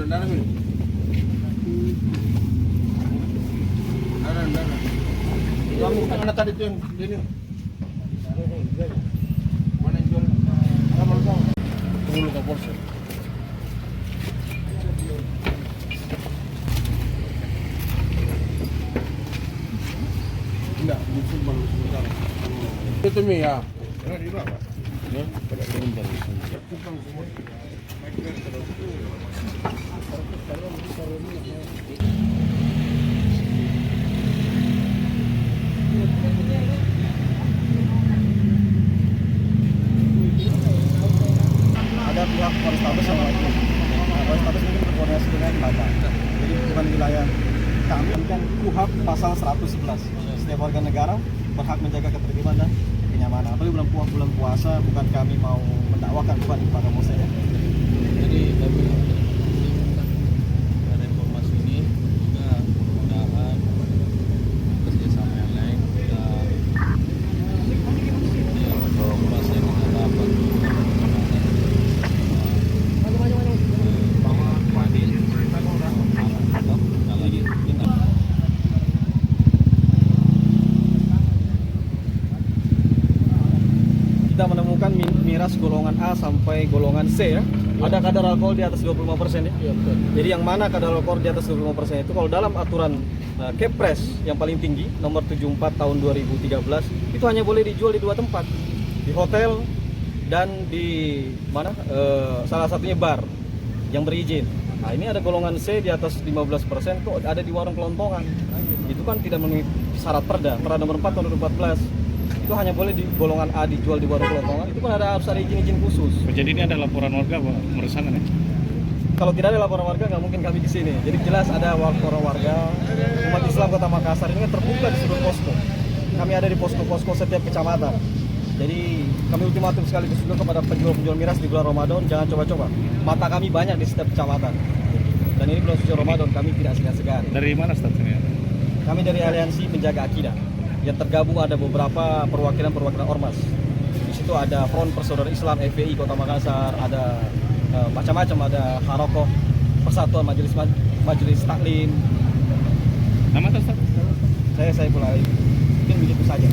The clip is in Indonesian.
Sudah ini. Ada. Kamu mana tadi tuh yang ini? Mana yang jual? Kamu tahu? Tunggu lu ke Porsche. Enggak, bukan baru sebentar. Itu mi ya. Di bawah. Ya, pada sebentar. Ada pihak Polrestabes sama lagi. Polrestabes mungkin berkoordinasi dengan Bapak. Jadi bukan wilayah kami kan KUHP pasal 111. Setiap warga negara berhak menjaga ketertiban dan kenyamanan. Apalagi bulan puasa, bukan kami mau mendakwakan, bukan kepada Mose ya. Jadi kami ada informasi ini juga mudah-mudahan kerjasama yang lain kita informasi yang kita dapat Kita menemukan miras golongan A sampai golongan C ya. Ada kadar alkohol di atas 25% ya. Iya, betul. Jadi yang mana kadar alkohol di atas 25% itu kalau dalam aturan Kepres yang paling tinggi nomor 74 tahun 2013 itu hanya boleh dijual di dua tempat. Di hotel dan di mana salah satunya bar yang berizin. Nah, ini ada golongan C di atas 15% kok ada di warung kelontongan. Itu kan tidak memenuhi syarat Perda nomor 4 tahun 2014. Itu hanya boleh di golongan A dijual di warung kelontongan. Itu kan harus ada izin-izin khusus. Jadi ini ada laporan warga meresahkan ya? Kalau tidak ada laporan warga nggak mungkin kami di sini. Jadi jelas ada laporan warga. Umat Islam Kota Makassar ini kan terbuka di seluruh posko. Kami ada di posko-posko setiap kecamatan. Jadi kami ultimatum sekaligus juga kepada penjual-penjual miras di bulan Ramadan, jangan coba-coba. Mata kami banyak di setiap kecamatan. Dan ini bulan suci Ramadan, kami tidak segan-segan. Dari mana statusnya? Kami dari Aliansi Penjaga Akidah. Yang tergabung ada beberapa perwakilan Ormas. Di situ ada Front Persaudaraan Islam FPI Kota Makassar, ada macam-macam, ada Harokoh, Persatuan Majelis Taklim. Nama atas Saya mulai mungkin begitu saja.